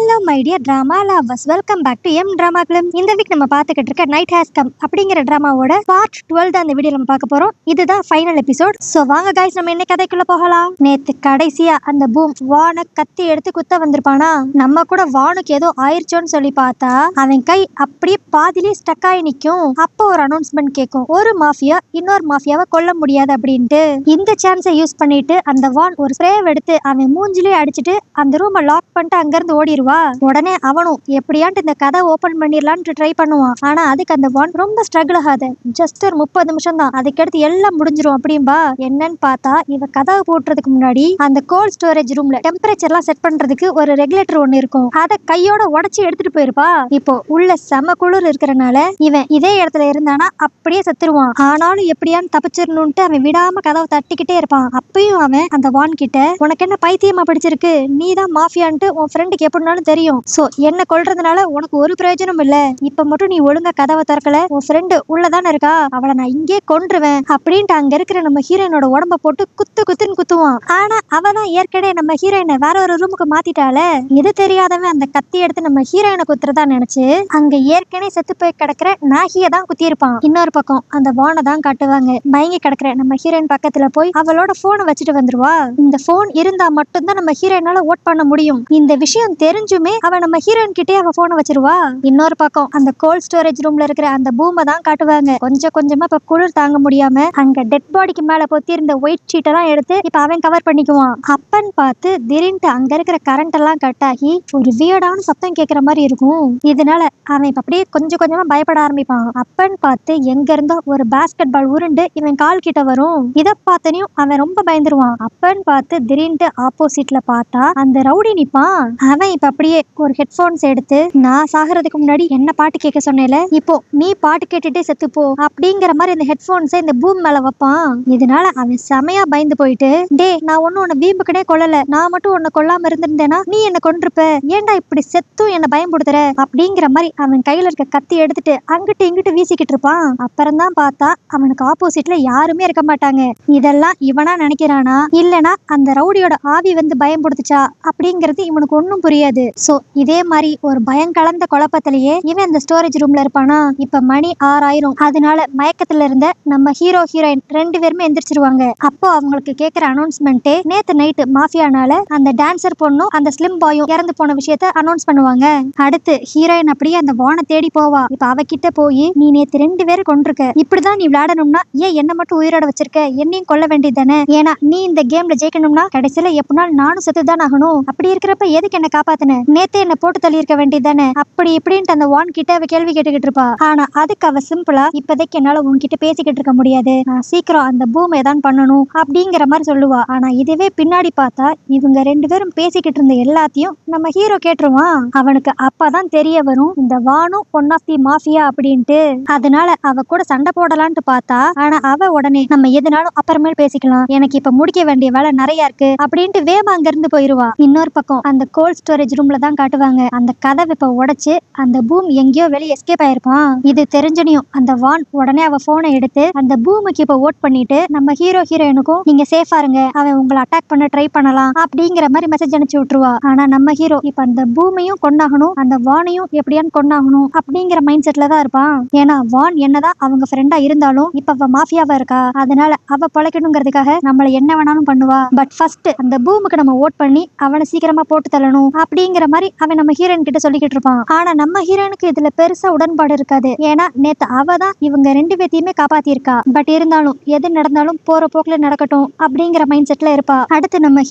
Hello my dear drama lovers, welcome back to my drama club. இந்த week நம்ம பார்த்துக்கிட்டு இருக்க நைட் ஹேஸ் கம் அப்படிங்கிற டிராமாவோட பார்ட் 12 தான் இந்த வீடியோ நம்ம பார்க்க போறோம். இதுதான் ஃபைனல் எபிசோட். சோ வாங்க गाइस, நம்ம என்ன கதைக்குள்ள போகலாம். நேத்து கடைசியா அந்த பூம் வான கத்தி எடுத்து குத்த வந்திருப்பானா. நம்ம கூட வானுக்கு ஏதோ ஆயிருச்சோன்னு சொல்லி பார்த்தா அவன் கை அப்படியே பாதியிலே ஸ்டக் ஆகி நிக்கும். அப்போ ஒரு அனௌன்ஸ்மெண்ட் கேட்கும், ஒரு மாஃபியா இன்னொரு மாஃபியாவை கொல்ல முடியாது அப்படின்ட்டு. இந்த சான்ஸை யூஸ் பண்ணிட்டு அந்த வான் ஒரு ஸ்ப்ரே எடுத்து அவன் மூஞ்சிலே அடிச்சுட்டு அந்த ரூமை லாக் பண்ணிட்டு அங்கிருந்து ஓடிடுவா. உடனே அவனும் எப்படியாண்டு இந்த கதை ஓபன் பண்ணிடலான்னு ட்ரை பண்ணுவான். ஆனா அதுக்கு அந்த வான் ரொம்ப ஸ்ட்ரகிள் ஆகாது. ஜஸ்ட் ஒரு 30 நிமிஷம் தான், அதுக்கடுத்து எல்லாம் முடிஞ்சிரும் அப்படின்பா. என்னன்னு பார்த்தா இவ கதவை போட்டுறதுக்கு முன்னாடி அந்த கோல்ட் ஸ்டோரேஜ் ரூம்ல டெம்பரேச்சர் எல்லாம் செட் பண்றதுக்கு ஒரு ரெகுலேட்டர் ஒண்ணு இருக்கும். அதை கையோட உடைச்சு எடுத்துட்டு போயிருப்பா. இப்போ உள்ள செம குளிர் இருக்கிறனால இவன் இதே இடத்துல இருந்தானா அப்படியே செத்துருவான். ஆனாலும் எப்படியான்னு தப்பிச்சிடணும்ட்டு அவன் விடாம கதவை தட்டிக்கிட்டே இருப்பான். அப்பயும் அவன் அந்த வான் கிட்ட, உனக்கு என்ன பைத்தியமா பிடிச்சிருக்கு, நீ தான் மாஃபியான்ட்டு உன் ஃப்ரெண்டுக்கு எப்படினாலும் தெரியும். சோ என்ன கொல்றதுனால உனக்கு ஒரு பிரயோஜனம் இல்ல. இப்ப மட்டும் நீ ஒழுங்கா கதவை திறக்கல, உன் ஃப்ரெண்டு உள்ளதானே இருக்கா, அவளை நான் இங்கே கொன்றுவேன் அப்படின்ட்டு அங்க இருக்கிற நம்ம ஹீரோயினோட உடம்ப போட்டு குத்துன்னு குத்துவான். ஆனா அவதான் ஏற்கனவே நம்ம ஹீரோயினை வேற ஒரு ரூமுக்கு மாத்திட்டால. இது தெரியாதவன் அந்த கத்தி எடுத்து நம்ம ஹீரோயினை குத்துறதா நினைச்சு அங்க ஏற்கனவே செத்து போய் கிடக்குற நாகிய தான் குத்தி இருப்பான். இன்னொரு பக்கம் அந்த வானை தான் காட்டுவாங்க. மயங்கி கிடக்குற நம்ம ஹீரோயின் பக்கத்துல போய் அவளோட போனை வச்சுட்டு வந்துருவா. இந்த போன் இருந்தா மட்டும்தான் நம்ம ஹீரோயினால ஓட் பண்ண முடியும். இந்த விஷயம் தெரிஞ்சுமே அவ நம்ம ஹீரோயின் கிட்டே அவ போனை வச்சிருவா. இன்னொரு பக்கம் அந்த கோல்ட் ஸ்டோரேஜ் ரூம்ல இருக்கிற அந்த பூமை தான் காட்டுவாங்க. கொஞ்சம் கொஞ்சமா இப்ப குளிர் தாங்க முடியாம அங்க டெட் பாடிக்கு மேல பொத்தி இருந்த ஒயிட் ஷீட் எல்லாம் எடுத்து இப்ப அவன் கவர் பண்ணிக்குவான். அப்பன்னு பார்த்து திடீர்னு அங்க இருக்கிற கரண்ட் எல்லாம் கட் ஆகி ஒரு வியர்டான சத்தம் கேட்கிற மாதிரி இருக்கும். இதனால அவன் இப்ப அப்படியே கொஞ்சம் கொஞ்சமா பயப்பட ஆரம்பிப்பான். அப்பன்னு பார்த்து எங்க இருந்தோ ஒரு பாஸ்கெட் பால் உருண்டு இவன் கால் கிட்ட வரும். இத பார்த்தனையும் அவன் ரொம்ப பயந்துருவான். அப்பன்னு பார்த்து திடீர்னு ஆப்போசிட்ல பார்த்தா அந்த ரவுடி நிப்பான். அவன் இப்ப அப்படியே ஒரு ஹெட்போன்ஸ் எடுத்து, நான் சாகிறதுக்கு முன்னாடி என்ன பாட்டு கேட்க சொன்னேல, இப்போ நீ பாட்டு கேட்டுட்டே செத்துப்போ அப்படிங்கிற மாதிரி இந்த ஹெட்போன்ஸை இந்த பூம் மேல வைப்பான். இதனால அவன் செமையா பயந்து போயிட்டு, டே நான் ஒன்னும் உன்னை வீம்புக்குனே கொல்லல, நான் மட்டும் உன்னை கொல்லாம இருந்திருந்தேனா நீ என்ன கொன்றுப்ப, ஏன்டா இப்படி செத்தும் என்ன பயன்படுத்துற அப்படிங்கிற மாதிரி அவன் கையில இருக்க கத்தி எடுத்துட்டு அங்கிட்டு இங்கிட்டு வீசிக்கிட்டு இருப்பான். அப்புறம் தான் பார்த்தா அவனுக்கு ஆப்போசிட்ல யாருமே இருக்க மாட்டாங்க. இதெல்லாம் இவனா நினைக்கிறானா இல்லனா அந்த ரவுடியோட ஆவி வந்து பயன்படுத்துச்சா அப்படிங்கிறது இவனுக்கு ஒன்னும் புரியாது. சோ இதே மாதிரி ஒரு பயம் கலந்த குழப்பத்திலேயே இவன் இந்த ஸ்டோரேஜ் ரூம்ல இருப்பானா. இப்ப மணி 6 அதனால மயக்கத்துல இருந்த நம்ம ஹீரோ ஹீரோயின் 2 பேருமே எந்திரிச்சிருவாங்க. அப்போ அவங்களுக்கு கேட்கிற அனௌன்ஸ்மெண்ட்டே நேத்து நைட்டு மாஃபியானால அந்த டான்சர் பொண்ணும் அந்த ஸ்லிம் பாயும் இறந்து போன விஷயத்த அனௌன்ஸ் பண்ணுவாங்க. அடுத்து ஹீரோயின் அப்படியே அந்த வானை தேடி போவா. இப்ப அவகிட்ட போய், நீ நேத்து 2 பேரை கொண்டிருக்க, இப்படிதான் நீ விளையாடணும்னா ஏன் என்ன மட்டும் உயிரோட வச்சிருக்க, என்னையும் கொல்ல வேண்டியதானே, ஏன்னா நீ இந்த கேம்ல ஜெயிக்கணும்னா கடைசியில எப்படினாலும் நானும் செத்துதான் ஆகணும், அப்படி இருக்கிறப்ப எதுக்கு என்ன காப்பாத்தின, நேத்தே என்ன போட்டு தள்ளி இருக்க வேண்டியதானே அப்படி இப்படின்ட்டு அந்த வான் கிட்ட அவ கேள்வி கேட்டுக்கிட்டு இருப்பா. ஆனா அதுக்கு அவ சிம்பிளா, இப்போதைக்கு என்னால உன்கிட்ட பேசிக்கிட்டு இருக்க முடியாது, நான் சீக்கிரம் அந்த பூமை தான் பண்ணணும் அப்படிங்கிற மாதிரி சொல்லுவா. ஆனா இதுவே பின்னாடி பார்த்தா இவங்க 2 பேரும் பேசிக்கிட்டு இருந்த எல்லாத்தையும் நம்ம ஹீரோ கேட்டுருவான். அவனுக்கு அப்பதான் தெரிய வரும், இந்த வானும் ஒன் ஆஃப் தி மாஃபியா அப்படின்ட்டு. அதனால அவ கூட சண்டை போடலான்ட்டு பார்த்தா, ஆனா அவ உடனே நம்ம எதுனாலும் அப்புறமேல் பேசிக்கலாம், எனக்கு இப்ப முடிக்க வேண்டிய வேலை நிறைய இருக்கு அப்படின்ட்டு வேமா அங்க இருந்து போயிருவா. இன்னொரு பக்கம் அந்த கோல்ட் ஸ்டோரேஜ் ரூம்ல தான் காட்டுவாங்க. அந்த கதவை இப்ப உடைச்சு அந்த பூம் எங்கேயோ வெளியே எஸ்கேப் ஆயிருப்பான். இது தெரிஞ்சனையும் அந்த வான் உடனே அவ போனை எடுத்து அந்த பூமுக்கு இப்ப ஓட் பண்ணிட்டு நம்ம ஹீரோ ஹீரோயினுக்கும் நீங்க சேஃபா இருங்க, அவன் உங்களை அட்டாக் பண்ண ட்ரை பண்ணலாம் அப்படிங்கிற மாதிரி மெசேஜ் அனுப்பிச்சு விட்டுருவா. ஆனா நம்ம ஹீரோ இப்ப அந்த பூமையும் கொண்டாகணும், அந்த வானையும் எப்படியான்னு கொண்டாகணும் அப்படிங்கிற மைண்ட் செட்ல தான் இருப்பான். ஏன்னா வான் என்னதான் அவங்க ஃப்ரெண்டா இருந்தாலும் இப்ப அவ மாஃபியாவா இருக்கா, அதனால அவ பழைக்கணுங்கிறதுக்காக நம்மள என்ன வேணாலும் பண்ணுவா. பட் ஃபர்ஸ்ட் அந்த பூமுக்கு நம்ம ஓட் பண்ணி அவனை சீக்கிரமா போட்டு தள்ளணும் அப்படிங்கிற மாதிரி அவன் நம்ம ஹீரோயின் கிட்ட சொல்லிக்கிட்டு இருப்பான். ஆனா நம்ம ஹீரோயினுக்கு இதுல பெருசா உடன்பாடு இருக்காது. ஏன்னா நேத்து அவ தான் இவங்க 2 பேத்தையுமே காப்பாத்தி இருக்கா. பட் இருந்தாலும் எது நடந்தாலும் போற போக்குல நடக்கட்டும் அப்படிங்கிற மைண்ட் செட்ல இருப்பா. அடுத்து நம்ம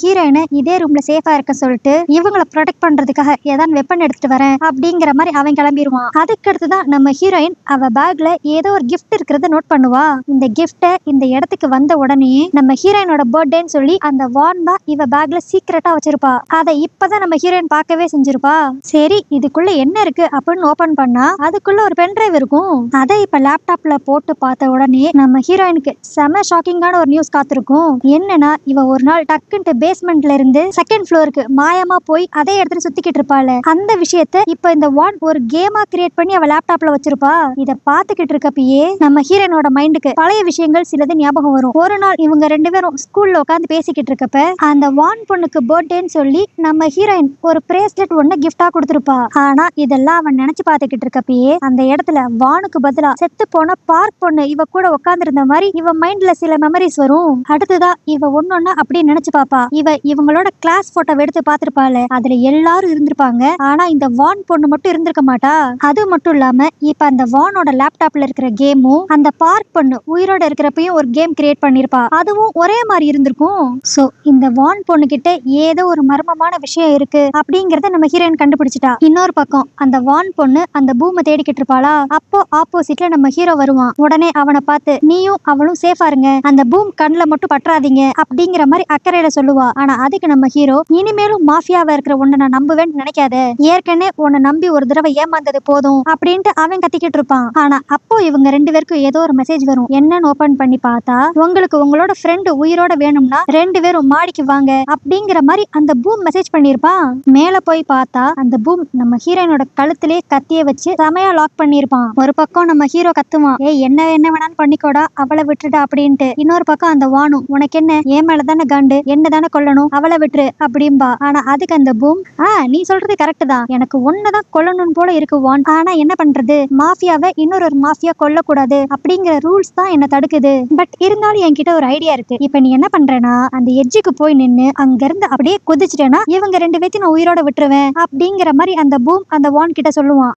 ஹீரோயினை இதே ரூம்ல சேஃபா இருக்க சொல்லிட்டு இவங்களை ப்ரொடெக்ட் பண்றதுக்காக ஏதாவது வெப்பன் எடுத்துட்டு வரேன் அப்படிங்கிற மாதிரி அவன் கிளம்பிடுவான். அதுக்கு அடுத்துதான் நம்ம ஹீரோயின் அவ பேக்ல ஏதோ ஒரு கிஃப்ட் இருக்கிறத நோட் பண்ணுவா. இந்த கிஃப்ட இந்த இடத்துக்கு வந்த உடனே நம்ம ஹீரோயினோட பர்த்டேன்னு சொல்லி அந்த வான் தான் இவ பேக்ல சீக்கிரட்டா வச்சிருப்பா. அதை இப்பதான் நம்ம ஹீரோயின் பார்க்கவே செஞ்சிருப்பா. சரி இதுக்குள்ள என்ன இருக்கு அப்படின்னு ஓபன் பண்ணா அதுக்குள்ள ஒரு பென் டிரைவ் இருக்கும். அதை இப்ப லேப்டாப்ல போட்டு பார்த்த உடனே நம்ம ஹீரோயினுக்கு செம ஷாக்கிங்கான ஒரு நியூஸ் காத்திருக்கும். என்னன்னா இவ ஒரு நாள் டக்குன்ட்டு பேஸ்மெண்ட்ல இருந்து செகண்ட் ஃப்ளோருக்கு மாயமா போய் அதே இடத்துல சுத்திக்கிட்டு இருப்பாள். அந்த விஷயத்த இப்ப இந்த வான் ஒரு கேமா கிரியேட் பண்ணி அவ லேப்டாப்ல வச்சிருப்பா. இத பாத்துக்கிட்டு இருக்கப்பயே நம்ம ஹீரோயினோட மைண்டுக்கு பழைய விஷயங்கள் சிலது ஞாபகம் வரும். ஒரு நாள் இவங்க 2 பேரும் ஸ்கூல்ல உட்காந்து பேசிக்கிட்டு இருக்கப்ப அந்த வான் பொண்ணுக்கு பர்த்டேன்னு சொல்லி நம்ம ஹீரோயின் ஒரு பிரேஸ்லெட் ஒண்ணு கிஃப்டா கொடுத்திருப்பா. ஆனா இதெல்லாம் அவன் நினைச்சு பாத்துக்கிட்டு இருக்கப்பயே அந்த இடத்துல வானுக்கு பதிலா செத்து போன பார்க் பொண்ணு இவ கூட உட்கார்ந்து இருந்த மாதிரி இவ மைண்ட்ல சில மெமரிஸ் வரும். அடுத்ததா இவ ஒன்னொன்னா அப்படியே நினைச்சு பாப்பா. இவங்களோட கிளாஸ் போட்டோ எடுத்து பாத்திருப்பாள். அதுல எல்லாரும் இருந்திருப்பாங்க. ஆனா இந்த வான் பொண்ணு மட்டும் இருந்திருக்க மாட்டா. அது மட்டும் இல்லாம இப்ப அந்த வானோட லேப்டாப்ல இருக்கிற கேமும் அந்த பார்க் பொண்ணு உயிரோட இருக்கிறப்பையும் ஒரு கேம் கிரியேட் பண்ணிருப்பா. அதுவும் ஒரே மாதிரி இருந்திருக்கும். சோ இந்த வான் பொண்ணு கிட்ட ஏதோ ஒரு மர்மமான விஷயம் இருக்கு அப்படிங்கறத நம்ம ஹீரோயின் கண்டுபிடிச்சிட்டா. இன்னொரு பக்கம் அந்த வான் பொண்ணு அந்த பூமை தேடிக்கிட்டு இருப்பாளா. அப்போ ஆப்போசிட்ல நம்ம ஹீரோ வருவான். உடனே அவனை பார்த்து நீயும் அவளும் சேஃபா இருங்க, அந்த பூம் கண்ணுல மட்டும் பற்றாதீங்க அப்படிங்கிற மாதிரி அக்கறையில சொல்லுவா. ஆனா அதுக்கு நம்ம ஹீரோ இனிமேலும் மாஃபியாவா இருக்கிற உன்னை நான் நம்புவேன்னு நினைக்காத, ஏற்கனவே உன்னை நம்பி ஒரு தடவை ஏமாந்தது போதும் அப்படின்ட்டு அவன் கத்திக்கிட்டு இருப்பான். ஆனா அப்போ இவங்க ரெண்டு பேருக்கும் ஏதோ ஒரு மெசேஜ் வரும். என்னன்னு ஓபன் பண்ணி பார்த்தா உங்களுக்கு உங்களோட ஃப்ரெண்டு உயிரோட வேணும்னா 2 பேரும் மாடிக்கு வாங்க அப்படிங்கிற மாதிரி அந்த பூம் மெசேஜ் பண்ணிருப்பான். மேல போய் பார்த்தா அந்த பூம் நம்ம ஹீரோயினோட கழுத்திலே கத்திய வச்சு செமையா லாக் பண்ணிருப்பான். ஒரு பக்கம் நம்ம ஹீரோ கத்துவான், ஏய் என்ன வேணாலும் பண்ணிக்கோடா, அவளை விட்டுடா அப்படின்ட்டு. இன்னொரு பக்கம் அந்த வானும், உனக்கு என்ன, ஏன் மேலதானே காண்டு, என்ன தானே கொல்லணும், அவளை விட்டுரு அப்படின்பா. ஆனா அதுக்கு அந்த பூம், நீ சொல்றது கரெக்ட் தான், எனக்கு ஒன்னதான் கொல்லணும் போல இருக்கு வான், ஆனா என்ன பண்றது, மாஃபியாவை இன்னொரு மாஃபியா கொல்லக்கூடாது அப்படிங்கிற ரூல்ஸ் தான் என்ன தடுக்குது. பட் இருந்தாலும் என்கிட்ட ஒரு ஐடியா இருக்கு. இப்ப நீ என்ன பண்றேன்னா அந்த எட்ஜுக்கு போய் நின்னு அங்க இருந்து அப்படியே குதிச்சிட்டேன்னா இவங்க 2 பேத்தையும் நான் உயிரோட விட்டுருவேன் அப்படிங்கிற மாதிரி அந்த பூம் அந்த வான் கிட்ட சொல்லுவான்.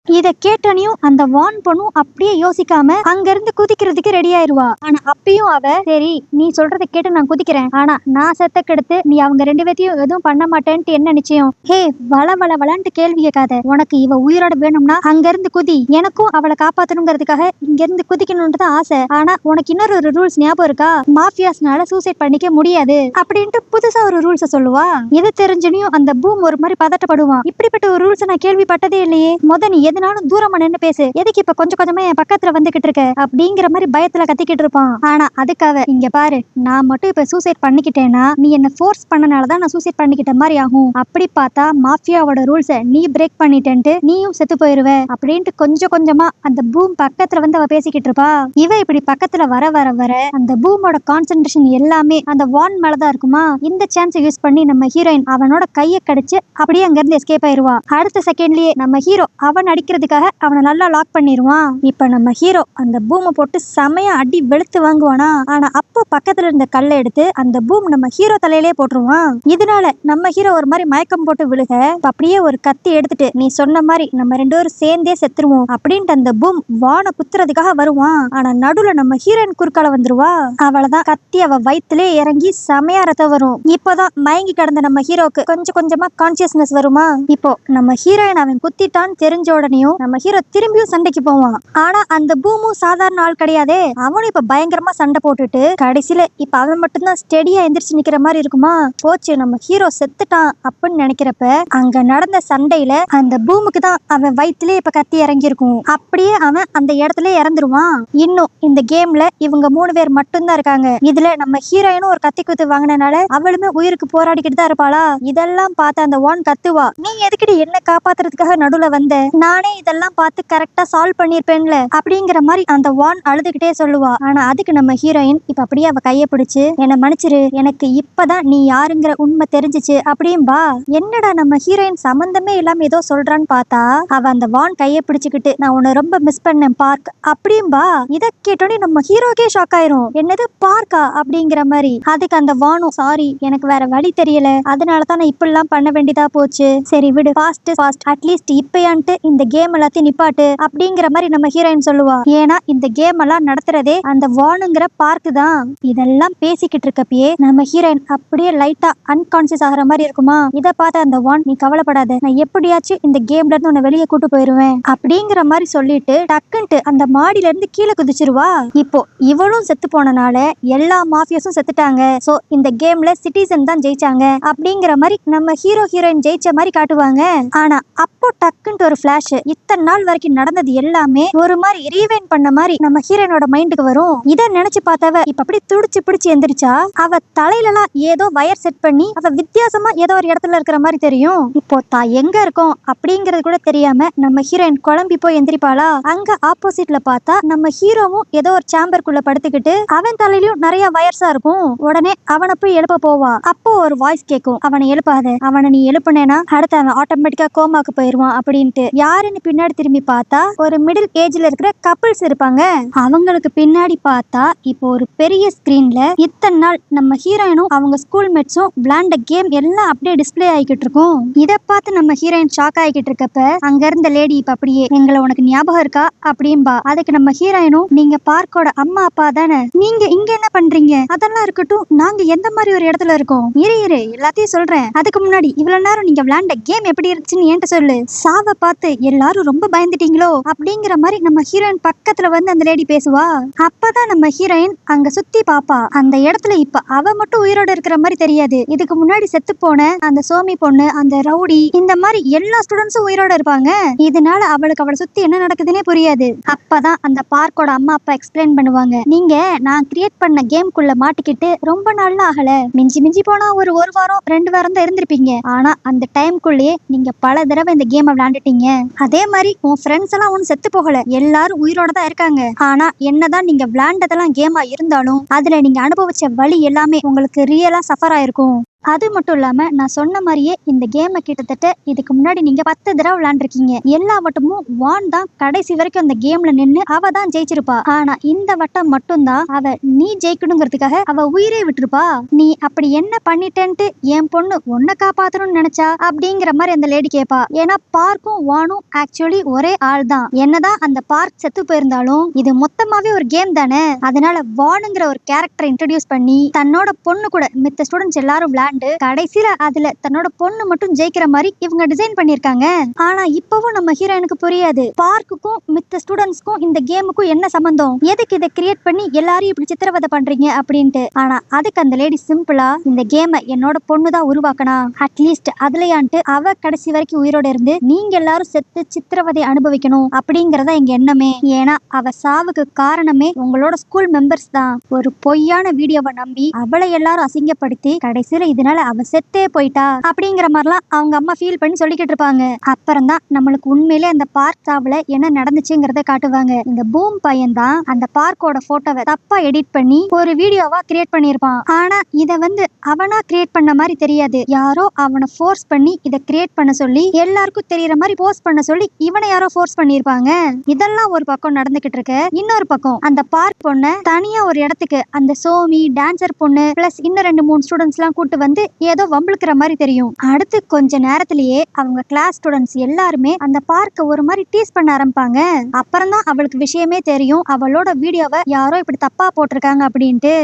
இத கேட்டனையும் அந்த வான் பொண்ணும் அப்படியே யோசிக்காம அங்க இருந்து குதிக்கிறதுக்கு ரெடி ஆயிருவா. ஆனா அப்பயும் அவ, சரி நீ சொல்றதை கேட்டு நான் குதிக்கிறேன், ஆனா நான் செத்த கெடுத்து நீ அவங்க 2 பேத்தையும் எதுவும் பண்ண மாட்டேன்ட்டு என்ன நிச்சயம்? ஹே வளன்ட்டு கேள்வி கேட்காத, உனக்கு இவ உயிரோட வேணும்னா அங்க இருந்து குதி, எனக்கும் அவளை காப்பாத்தணுங்கிறதுக்காக இங்க இருந்து குதிக்கணும்னு தான் ஆசை. ஆனா உனக்கு இன்னொரு ரூல்ஸ் ஞாபகம் இருக்கா, மாஃபியாஸ்னால சூசைட் பண்ணிக்க முடியாது அப்படின்ட்டு புதுசா ஒரு ரூல்ஸ சொல்லுவா. எது தெரிஞ்சனையும் அந்த பூம் ஒரு மாதிரி பதட்டப்படுவான். இப்படிப்பட்ட ஒரு ரூல்ஸ் நான் கேள்விப்பட்டதே இல்லையே, முத நீ எதனாலும் தூரமா நின்னு பேசு, எதுக்கு இப்ப கொஞ்சம் கொஞ்சமா என் பக்கத்துல வந்துகிட்டு இருக்க அப்படிங்கிற மாதிரி பயத்துல கத்திக்கிட்டு இருப்பான். ஆனா அதுக்காக, இங்க பாரு, நான் மட்டும் இப்ப சூசைட் பண்ணிக்கிட்டேன்னா நீ என்ன ஃபோர்ஸ் பண்ணனாலதான் நான் சூசைட் பண்ணிக்கிட்ட மாதிரி ஆகும், அப்படி பார்த்தா மாஃபியாவோட ரூல்ஸ நீ பிரேக் பண்ணிட்டேன்ட்டு நீயும் செத்து போயிருவ அப்படின்ட்டு கொஞ்சம் கொஞ்சமா அந்த பூம் பக்கத்துல வந்து அவ பேசிக்கிட்டு இருப்பா. இவ இப்படி பக்கத்துல வர வர வர அந்த பூமோட கான்சென்ட்ரேஷன் எல்லாமே அந்த வான் மேலதான் இருக்குமா. இந்த சான்ஸை யூஸ் பண்ணி நம்ம ஹீரோயின் அவனோட கையை கடிச்சு அப்படியே அங்க இருந்து எஸ்கேப் ஆயிருவா. அடுத்த செகண்ட்லயே நம்ம ஹீரோ அவன் அடிக்கிறதுக்காக அவனை நல்லா லாக் பண்ணிடுவான். இப்ப நம்ம ஹீரோ அந்த பூமை போட்டு செமையா அடி வெளுத்து வாங்குவானா. ஆனா அப்போ பக்கத்துல இருந்த கல்லை எடுத்து அந்த பூம் நம்ம ஹீரோ தலையிலே போட்டுருவான். இதனால நம்ம ஹீரோ ஒரு மாதிரி மயக்கம் போட்டு விழுக அப்படியே ஒரு கத்தி எடுத்துட்டு, நீ சொன்ன மாதிரி நம்ம 2 பேரும் சேர்ந்தே செத்துருவோம் அப்படின்ட்டு அந்த பூம் வானை குத்துறதுக்காக வருவான். ஆனா நடுவுல நம்ம ஹீரோயின் குறுக்கால வந்துருவா. அவளதான் கத்தி அவ வயிற்றுலே இறங்கி செமையா ரத்தம் வரும். இப்போதான் மயங்கி கிடந்த நம்ம ஹீரோக்கு கொஞ்சம் கொஞ்சமா கான்சியஸ்னஸ் வருமா. இப்போ நம்ம ஹீரோயின் அவன் குத்திட்டான்னு தெரிஞ்ச உடனேயும் நம்ம ஹீரோ திரும்பியும் சண்டைக்கு போவான். ஆனா அந்த பூமும் சாதாரண ஆள் கிடையாதே, அவனும் இப்ப பயங்கரமா சண்டை போட்டுட்டு கடைசியில இப்ப அவன் மட்டும்தான் ஸ்டெடியா எந்திரிச்சு நிக்கிற மாதிரி இருக்குமா. போச்சு, நம்ம ஹீரோ செத்துட்டான் அப்படின்னு நினைக்கிறப்ப அங்க நடந்த சண்டையில அந்த பூமுக்கு தான் அவன் வயிற்றுல இப்ப கத்தி இறங்கி இருக்கும். அப்படியே அவன் அந்த இடத்துல இறந்துருவான். இன்னும் இந்த கேம்ல இவங்க 3 பேர் மட்டும்தான் இருக்காங்க. இதுல நம்ம ஹீரோயினும் ஒரு கத்தி குத்து வாங்கினால அவளுமே உயிருக்கு போராடிக்கிட்டு தான் இருப்பாளா. இதெல்லாம் பார்த்து அந்த வான் கத்துவா, நீ எதுக்கிட்டு என்ன காப்பாத்துறதுக்காக நடுவுல வந்த, நானே இதெல்லாம் பார்த்து கரெக்டா சால்வ் பண்ணிருப்பேன்ல அப்படிங்கிற மாதிரி அந்த வான் அழுதுகிட்டே சொல்லுவா. ஆனா அதுக்கு நம்ம ஹீரோயின் இப்ப அப்படியே அவ கைய பிடிச்சு, என்ன மன்னிச்சிரு, எனக்கு இப்பதான் நீ யாருங்கிற உண்மை தெரிஞ்சிச்சு அப்படின்பா. என்னடா நம்ம ஹீரோயின் சம்பந்தமே இல்லாம ஏதோ சொல்றான்னு பார்த்தா அவ அந்த வான் கைய பிடிச்சுக்கிட்டு, நான் உன்னை ரொம்ப மிஸ் பண்ணேன் பார்க் அப்படின்பா. இத கேட்டோடனே நம்ம ஹீரோக்கே ஷாக் ஆயிரும், என்னது பார்க்கா அப்படிங்கிற மாதிரி. அதுக்கு அந்த வானும், சாரி எனக்கு வேற வழி தெரியல, அதனாலதான் நான் இப்படிலாம் பண்ண வேண்டியதா போச்சு, சரி விடு, ஃபாஸ்ட் அட்லீஸ்ட் இப்பயான்ட்டு இந்த கேம் எல்லாத்தையும் நிப்பாட்டு அப்படிங்கிற மாதிரி நம்ம ஹீரோயின் சொல்லுவா. ஏன்னா இந்த கேம் எல்லாம் நடத்துறதே அந்த வானுங்கிற பார்க் தான். இதெல்லாம் பேசிக்கிட்டு இருக்கப்பயே நம்ம ஹீரோயின் அப்படியே லைட்டா அன்கான்சியஸ் ஆகிற மாதிரி இருக்குமா. இதை பார்த்த அந்த வான், நீ கவலைப்படாத, நான் எப்படியாச்சும் இந்த கேம்ல இருந்து உன்னை வெளியே கூட்டு போயிருவேன் அப்படிங்கிற மாதிரி சொல்லிட்டு டக்குன்ட்டு அந்த மாடியில இருந்து கீழே குதிச்சிருவா. இப்போ இவளும் செத்து போனனால எல்லா மாஃபியாஸும் செத்துட்டாங்க. சோ இந்த கேம்ல சிட்டிசன் தான் ஜெயிச்சாங்க அப்படிங்கிற மாதிரி நம்ம ஹீரோயின் ஜெயிச்ச மாதிரி காட்டுவாங்க. ஆனா அப்போ டக்குன்ட்டு ஒரு ஃபிளாஷ், இத்தனை நாள் வரைக்கும் நடந்தது எல்லாமே ஒரு மாதிரி ரீவைண்ட் பண்ண மாதிரி நம்ம ஹீரோயினோட மைண்டுக்கு வரும். இத நினைச்சு பார்த்தவ இப்ப அப்படி துடிச்சு பிடிச்சு எந்திரிச்சா அவ தலையிலலாம் ஏதோ வயர் செட் பண்ணி அவ வித்தியாசமா ஏதோ ஒரு இடத்துல இருக்கிற மாதிரி தெரியும். இப்போ தான் எங்க இருக்கோம் அப்படிங்கறது கூட தெரியாம நம்ம ஹீரோயின் குழம்பி போய் எந்திரிப்பாளா. அங்க ஆப்போசிட்ல பார்த்தா நம்ம ஹீரோவும் ஏதோ ஒரு சேம்பருக்குள்ள படுத்துக்கிட்டு அவன் தலையிலயும் நிறைய வயர்ஸா இருக்கும். உடனே அவனை போய் எழுப்ப போவா. அப்போ ஒரு வாய்ஸ் கேட்கும், அவனை எழுப்பாத, அவனை நீ எழுப்புனேனா அடுத்து அவன் ஆட்டோமேட்டிக்கா கோமாக்கு போயிருவான் அப்படின்ட்டு. யாருன்னு பின்னாடி திரும்பி பார்த்தா ஒரு மிடில் ஏஜ்ல இருக்கிற கப்பிள்ஸ் இருப்பாங்க. அவங்களுக்கு பின்னாடி பார்த்தா இப்போ ஒரு பெரிய ஸ்கிரீன்ல இத்தனை நாள் நம்ம ஹீரோயினும் அவங்க ஸ்கூல் மேட்ஸும் விளையாண்ட கேம் எல்லாம் அப்படியே டிஸ்பிளே ஆகிக்கிட்டு இருக்கும். இத பார்த்து நம்ம ஹீரோயின் ஷாக் ஆகிக்கிட்டு இருக்கப்ப அங்க இருந்த லேடி இப்ப அப்படியே எங்களை உனக்கு ஞாபகம் இருக்கா அப்படின்பா. அதுக்கு நம்ம ஹீரோயினும் நீங்க பார்க்கோட அம்மா அப்பா தானே, நீங்க இங்க என்ன பண்றீங்க, அதெல்லாம் இருக்கட்டும், நாங்க எந்த மாதிரி ஒரு இடத்துல இருக்கோம், இரு எல்லாத்தையும் சொல்றேன், அதுக்கு முன்னாடி இவ்வளவு நேரம் நீங்க விளையாண்ட கேம் எப்படி இருந்துச்சுன்னு என்கிட்ட சொல்லு. சாவ பார்த்து எல்லாரும் ரொம்ப பயந்துட்டீங்களோ அப்படிங்கிற மாதிரி நம்ம ஹீரோயின் பக்கத்துல வந்து அந்த லேடி பேசுவா. அப்பதான் நம்ம ஹீரோயின் அங்க சுத்தி பாப்பா. அந்த இடத்துல இப்ப அவ மட்டும் உயிரோட இருக்கிற மாதிரி தெரியாது. இதுக்கு முன்னாடி செத்து போன அந்த சோமி பொண்ணு, அந்த ரவுடி, இந்த மாதிரி எல்லா ஸ்டூடெண்ட்ஸும் உயிரோட இருப்பாங்க. இதனால அவளுக்கு அவளை சுத்தி என்ன நடக்குதுன்னே புரியாது. அப்பதான் அந்த பார்க்கோட அம்மா அப்பா எக்ஸ்பிளைன் பண்ணுவாங்க, நீங்க நான் கிரியேட் பண்ண கேம்குள்ள மாட்டிக்கிட்டு ரொம்ப நாள் ஆகல, மிஞ்சி போனா ஒரு வாரம் 2 வாரம் தான் இருந்திருப்பீங்க. ஆனா அந்த டைம்குள்ளேயே நீங்க பல தடவை இந்த கேம் விளையாண்டுட்டீங்க. அதே மாதிரி உன் ஃப்ரெண்ட்ஸ் எல்லாம் ஒன்னும் செத்து போகல, எல்லாரும் உயிரோட தான் இருக்காங்க. ஆனா என்னதான் நீங்க விளையாண்டதெல்லாம் கேமா இருந்தாலும் அதுல நீங்க அனுபவிச்ச வலி எல்லாமே உங்களுக்கு ரியலா சஃபர் ஆயிருக்கும். அது மட்டும் இல்லாம நான் சொன்ன மாதிரியே இந்த கேமை கிட்டத்தட்ட இதுக்கு முன்னாடி நீங்க 10 தடவை விளையாண்டுருக்கீங்க. எல்லா வட்டமும் வான் தான் கடைசி வரைக்கும் அந்த கேம்ல நின்னு அவ தான் ஜெயிச்சிருப்பா. ஆனா இந்த வட்டம் மட்டும்தான் அவ நீ ஜெயிக்கணுங்கிறதுக்காக அவ உயிரே விட்டுருப்பா. நீ அப்படி என்ன பண்ணிட்டேன்ட்டு என் பொண்ணு உன்னை காப்பாத்தணும்னு நினைச்சா அப்படிங்கிற மாதிரி அந்த லேடி கேப்பா. ஏன்னா பார்க்கும் வானும் ஆக்சுவலி ஒரே ஆள் தான். என்னதான் அந்த பார்க் செத்து போயிருந்தாலும் இது மொத்தமாவே ஒரு கேம் தானே. அதனால வானுங்கிற ஒரு கேரக்டரை இன்ட்ரோடியூஸ் பண்ணி தன்னோட பொண்ணு கூட மித்த ஸ்டூடெண்ட்ஸ் எல்லாரும் கடைசியில அதுல தன்னோட பொண்ணு மட்டும் ஜெயிக்கிற மாதிரி இவங்க டிசைன் பண்ணிருக்காங்க. ஆனா இப்பவும் நம்ம ஹீரோயினுக்கு புரியாது பார்க்குக்கும் மித்த ஸ்டூடெண்ட்ஸ்க்கும் இந்த கேமுக்கும் என்ன சம்பந்தம், எதுக்கு இதை கிரியேட் பண்ணி எல்லாரும் இப்படி சித்திரவதை பண்றீங்க அப்படின்ட்டு. ஆனா அதுக்கு அந்த லேடி சிம்பிளா இந்த கேமை என்னோட பொண்ணு தான் உருவாக்கனா, அட்லீஸ்ட் அதுலயான்ட்டு அவ கடைசி வரைக்கும் உயிரோட இருந்து நீங்க எல்லாரும் செத்து சித்திரவதை அனுபவிக்கணும் அப்படிங்கறத எங்க எண்ணமே. ஏன்னா அவ சாவுக்கு காரணமே உங்களோட ஸ்கூல் மெம்பர்ஸ் தான். ஒரு பொய்யான வீடியோவை நம்பி அவளை எல்லாரும் அசிங்கப்படுத்தி கடைசியில இதனால அவ செத்தே போயிட்டா அப்படிங்கிற மாதிரிலாம் அவங்க அம்மா ஃபீல் பண்ணி சொல்லிக்கிட்டு இருப்பாங்க. அப்புறம் தான் நம்மளுக்கு உண்மையிலே அந்த பார்க் சாவுல என்ன நடந்துச்சுங்கிறத காட்டுவாங்க. இந்த பூம் பையன் தான் அந்த பார்க்கோட போட்டோவை தப்பா எடிட் பண்ணி ஒரு வீடியோவா கிரியேட் பண்ணிருப்பான். ஆனா இத வந்து அவனா கிரியேட் பண்ண மாதிரி தெரியாது. யாரோ அவனை ஃபோர்ஸ் பண்ணி இதை கிரியேட் பண்ண சொல்லி எல்லாருக்கும் தெரியற மாதிரி போஸ்ட் பண்ண சொல்லி இவனை யாரோ ஃபோர்ஸ் பண்ணிருப்பாங்க. இதெல்லாம் ஒரு பக்கம் நடந்துகிட்டு இருக்கு. இன்னொரு பக்கம் அந்த பார்க் பொண்ணை தனியா ஒரு இடத்துக்கு அந்த சோமி டான்சர் பொண்ணு பிளஸ் இன்னும் 2-3 ஸ்டூடெண்ட்ஸ் எல்லாம் கூட்டு வந்து ஏதோ வம்பிழுக்கிற மாதிரி தெரியும். அடுத்து கொஞ்ச நேரத்திலேயே அவங்க கிளாஸ் ஸ்டூடெண்ட்ஸ் எல்லாருமே அந்த பார்க்க ஒரு மாதிரி டீஸ் பண்ண ஆரம்பிப்பாங்க. அப்புறம் தான் அவளுக்கு விஷயமே தெரியும், அவளோட வீடியோவை யாரோ இப்படி தப்பா போட்டிருக்காங்க அப்படின்ட்டு.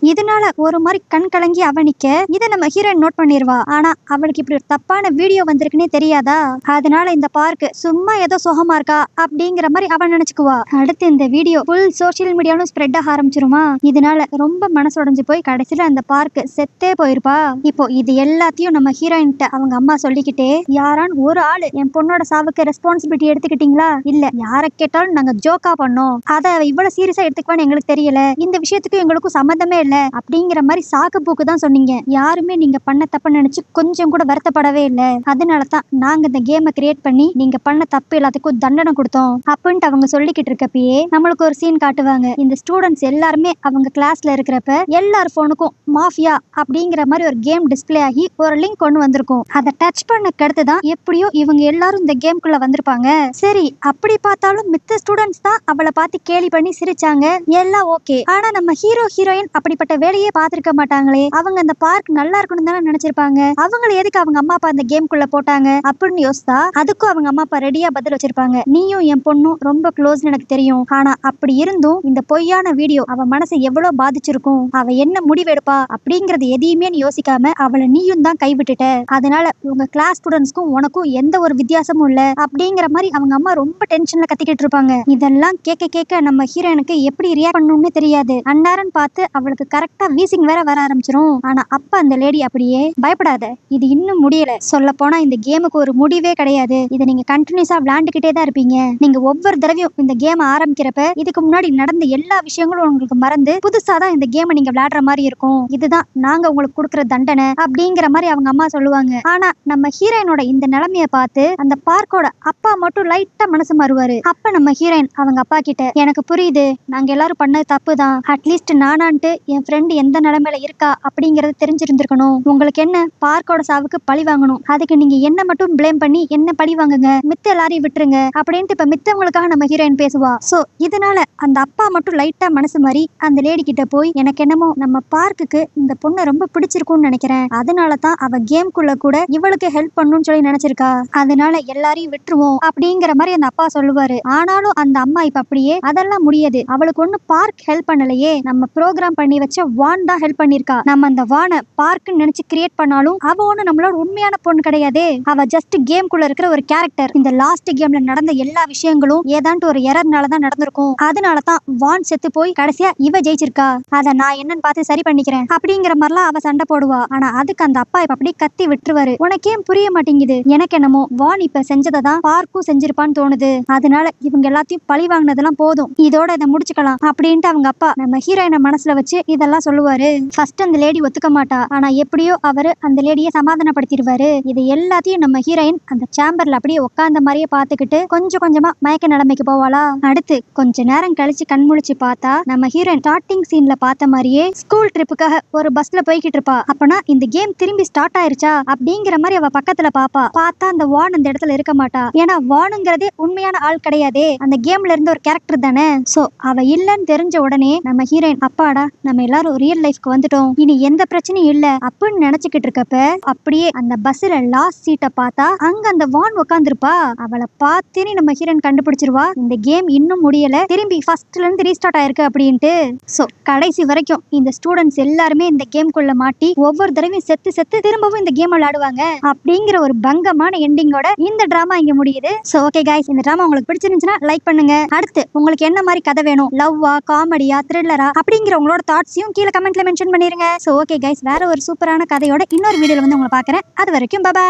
இதனால ஒரு மாதிரி கண் கலங்கி அவ நிக்க இதை நம்ம ஹீரோயின் நோட் பண்ணிருவா. ஆனா அவளுக்கு இப்படி ஒரு தப்பான வீடியோ வந்திருக்குன்னே தெரியாதா. அதனால இந்த பார்க் சும்மா ஏதோ சுகமா இருக்கா அப்படிங்கிற மாதிரி அவன் நினைச்சுக்குவா. அடுத்து இந்த வீடியோ ஃபுல் சோசியல் மீடியாவும் ஸ்ப்ரெட் ஆக ஆரம்பிச்சிருமா. இதனால ரொம்ப மனசுடைஞ்சு போய் கடைசியில அந்த பார்க் செத்தே போயிருப்பா. இப்போ இது எல்லாத்தையும் நம்ம ஹீரோயின்ட்ட அவங்க அம்மா சொல்லிக்கிட்டே, யாரான் ஒரு ஆளு என் பொண்ணோட சாவுக்கு ரெஸ்பான்சிபிலிட்டி எடுத்துக்கிட்டீங்களா, இல்ல யாரை கேட்டாலும் நாங்க ஜோக்கா பண்ணோம், அதை இவ்வளவு சீரியஸா எடுத்துக்குவான்னு எங்களுக்கு தெரியல, இந்த விஷயத்துக்கு எங்களுக்கும் சம்மந்தமே இல்ல அப்படிங்கிற மாதிரி சாக்கு போக்கு தான் சொன்னீங்க. யாருமே நீங்க பண்ண தப்பு நினைச்சு கொஞ்சம் கூட வருத்தப்படவே இல்லை. அதனாலதான் நாங்க இந்த கேமை கிரியேட் பண்ணி நீங்க பண்ண தப்பு எல்லாத்துக்கும் தண்டனை கொடுத்தோம் அப்படின்ட்டு அவங்க சொல்லிக்கிட்டு இருக்கப்பயே நம்மளுக்கு ஒரு சீன் காட்டுவாங்க. இந்த ஸ்டூடெண்ட்ஸ் எல்லாருமே அவங்க கிளாஸ்ல இருக்கிறப்ப எல்லார் போனுக்கும் மாஃபியா அப்படிங்கிற மாதிரி ஒரு கேம் டிஸ்பிளே ஆகி ஒரு லிங்க் கொண்டு வந்திருக்கும். அதை டச் பண்ணக்கு அடுத்துதான் எப்படியோ இவங்க எல்லாரும் இந்த கேம்குள்ள வந்திருப்பாங்க. சரி, அப்படி பார்த்தாலும் மித்த ஸ்டூடெண்ட்ஸ் தான் அவளை பார்த்து கேலி பண்ணி சிரிச்சாங்க, எல்லாம் ஓகே. ஆனா நம்ம ஹீரோ ஹீரோயின் அப்படிப்பட்ட வேலையே பார்த்திருக்க மாட்டாங்களே. அவங்க அந்த பார்க் நல்லா இருக்கணும் தானே நினைச்சிருப்பாங்க. அவங்கள எதுக்கு அவங்க அம்மா அப்பா அந்த கேம்குள்ள போட்டாங்க அப்படின்னு யோசித்தா அதுக்கும் அவங்க அம்மா அப்பா ரெடியா பதில் வச்சிருப்பாங்க. நீயும் என் பொண்ணும் ரொம்ப க்ளோஸ் எனக்கு தெரியும், ஆனா அப்படி இருந்தும் இந்த பொய்யான வீடியோ அவ மனசை எவ்வளவு பாதிச்சிருக்கும், அவ என்ன முடிவெடுப்பா அப்படிங்கறது எதையுமே நீ யோசிக்காம அவளை நீயும் தான் கைவிட்டுட்ட. அதனால உங்க கிளாஸ் ஸ்டூடெண்ட்ஸ்க்கும் உனக்கும் எந்த ஒரு வித்தியாசமும் இல்ல அப்படிங்கிற மாதிரி அவங்க அம்மா ரொம்ப டென்ஷன்ல கத்திக்கிட்டு இருப்பாங்க. இதெல்லாம் கேட்க கேட்க நம்ம ஹீரோனுக்கு எப்படி ரியாக்ட் பண்ணணும்னு தெரியாது. அன்னாரன் பார்த்து அவளுக்கு அவங்களுக்கு கரெக்டா வீசிங் வேற வர ஆரம்பிச்சிரும். ஆனா அப்ப அந்த லேடி அப்படியே பயப்படாத, இது இன்னும் முடியல. சொல்ல போனா இந்த கேமுக்கு ஒரு முடிவே கிடையாது. இதை நீங்க கண்டினியூஸா விளையாண்டுகிட்டே தான் இருப்பீங்க. நீங்க ஒவ்வொரு தடவையும் இந்த கேம் ஆரம்பிக்கிறப்ப இதுக்கு முன்னாடி நடந்த எல்லா விஷயங்களும் உங்களுக்கு மறந்து புதுசா தான் இந்த கேமை நீங்க விளையாடுற மாதிரி இருக்கும். இதுதான் நாங்க உங்களுக்கு கொடுக்குற தண்டனை அப்படிங்கிற மாதிரி அவங்க அம்மா சொல்லுவாங்க. ஆனா நம்ம ஹீரோயினோட இந்த நிலைமைய பார்த்து அந்த பார்க்கோட அப்பா மட்டும் லைட்டா மனசு மாறுவாரு. அப்ப நம்ம ஹீரோயின் அவங்க அப்பா கிட்ட, எனக்கு புரியுது, நாங்க எல்லாரும் பண்ணது தப்பு தான். அட்லீஸ்ட் நானான்ட்டு என் ஃப்ரெண்ட் எந்த நிலைமையில இருக்கா அப்படிங்கறது தெரிஞ்சிருந்திருக்கணும். உங்களுக்கு என்ன பார்க்கோட சாவுக்கு பழி வாங்கணும், அதுக்கு நீங்க என்ன மட்டும் பிளேம் பண்ணி என்ன பழி வாங்குங்க, மித்த எல்லாரையும் விட்டுருங்க அப்படின்ட்டு இப்ப மித்தவங்களுக்காக நம்ம ஹீரோயின் பேசுவா. சோ இதனால அந்த அப்பா மட்டும் லைட்டா மனசு மாறி அந்த லேடி கிட்ட போய், எனக்கு என்னமோ நம்ம பார்க்குக்கு இந்த பொண்ணை ரொம்ப பிடிச்சிருக்கும்னு நினைக்கிறேன், அதனாலதான் அவ கேம்குள்ள கூட இவளுக்கு ஹெல்ப் பண்ணணும்னு சொல்லி நினைச்சிருக்கா, அதனால எல்லாரையும் விட்டுருவோம் அப்படிங்கிற மாதிரி அந்த அப்பா சொல்லுவாரு. ஆனாலும் அந்த அம்மா இப்ப அப்படியே, அதெல்லாம் முடியாது, அவளுக்கு ஒண்ணு பார்க் ஹெல்ப் பண்ணலையே, நம்ம ப்ரோக்ராம் பண்ணி வச்ச வான் தான் ஹெல்ப் பண்ணிருக்கா. நம்ம அந்த வானை பார்க்குன்னு நினைச்சு கிரியேட் பண்ணாலும் அவ ஒண்ணு நம்மளோட உண்மையான பொண்ணு கிடையாதே, அவ ஜஸ்ட் கேம்குள்ள இருக்கிற ஒரு கேரக்டர். இந்த லாஸ்ட் கேம்ல நடந்த எல்லா விஷயங்களும் ஏதாண்டு ஒரு எரர்னால தான் நடந்திருக்கும், அதனாலதான் வான் செத்து போய் கடைசியா இவ ஜெயிச்சிருக்கா, அத நான் என்னன்னு பார்த்து சரி பண்ணிக்கிறேன் அப்படிங்கிற மாதிரிலாம் அவ சண்டை போடுவா. ஆனா அதுக்கு அந்த அப்பா இப்ப அப்படியே கத்தி விட்டுருவாரு. உனக்கே புரிய மாட்டேங்குது, எனக்கு என்னமோ வான் இப்ப செஞ்சதான் பார்க்கும் செஞ்சிருப்பான்னு தோணுது, அதனால இவங்க எல்லாத்தையும் பழி வாங்கினதெல்லாம் போதும், இதோட இதை முடிச்சுக்கலாம் அப்படின்ட்டு அவங்க அப்பா நம்ம ஹீரோயினை மனசுல வச்சு இதெல்லாம் சொல்லுவாரு. ஃபர்ஸ்ட் அந்த லேடி ஒத்துக்க மாட்டா, ஆனா எப்படியோ அவரு அந்த லேடியை சமாதானப்படுத்திடுவாரு. இது எல்லாத்தையும் நம்ம ஹீரோயின் அந்த சேம்பர்ல அப்படியே உட்கார்ந்த மாதிரியே பார்த்துக்கிட்டு கொஞ்சம் கொஞ்சமா மயக்க நிலைமைக்கு போவாளா. அடுத்து கொஞ்ச நேரம் கழிச்சு கண் முழிச்சு பார்த்தா நம்ம ஹீரோயின் ஸ்டார்டிங் சீன்ல பார்த்த மாதிரியே ஸ்கூல் ட்ரிப்புக்காக ஒரு பஸ்ல போய்கிட்டு இருப்பா. அப்பனா இந்த கேம் திரும்பி ஸ்டார்ட் ஆயிருச்சா அப்படிங்கிற மாதிரி அவ பக்கத்துல பாப்பா. பார்த்தா அந்த வான் அந்த இடத்துல இருக்க மாட்டா, ஏன்னா வானுங்கிறதே உண்மையான ஆள் கிடையாதே, அந்த கேம்ல இருந்த ஒரு கேரக்டர் தானே. சோ அவ இல்லன்னு தெரிஞ்ச உடனே நம்ம ஹீரோயின், அப்பாடா நம்ம எல்லாரும் ரியல் லைஃப்க்கு வந்துட்டோம், இனி எந்த பிரச்சனையும் இல்ல அப்படின்னு நினைச்சுக்கிட்டு இருக்கப்ப அப்படியே அந்த பஸ்ல லாஸ்ட் சீட்டை பார்த்தா அங்க அந்த வான் உட்காந்துருப்பா. அவளை பார்த்தேனே நம்ம ஹீரோயின் கண்டுபிடிச்சிருவா, இந்த கேம் இன்னும் முடியல, திரும்பி ஃபர்ஸ்ட்ல இருந்து ரீஸ்டார்ட் ஆயிருக்கு அப்படின்ட்டு. சோ கடைசி வரைக்கும் இந்த ஸ்டூடெண்ட்ஸ் எல்லாருமே இந்த கேம்குள்ள மாட்டி ஒவ்வொரு தடவையும் செத்து செத்து திரும்பவும் இந்த கேம் விளையாடுவாங்க அப்படிங்கிற ஒரு பங்கமான எண்டிங்கோட இந்த டிராமா இங்க முடியுது. சோ ஓகே கைஸ், இந்த டிராமா உங்களுக்கு பிடிச்சிருந்துச்சுன்னா லைக் பண்ணுங்க. அடுத்து உங்களுக்கு என்ன மாதிரி கதை வேணும், லவ்வா, காமெடியா, த்ரில்லரா அப்படிங்கிற உங்களோட தாட்ஸையும் கீழே கமெண்ட்ல மென்ஷன் பண்ணிருங்க. சோ ஓகே கைஸ், வேற ஒரு சூப்பரான கதையோட இன்னொரு வீடியோல வந்து உங்களை பாக்குறேன். அது வரைக்கும் பை.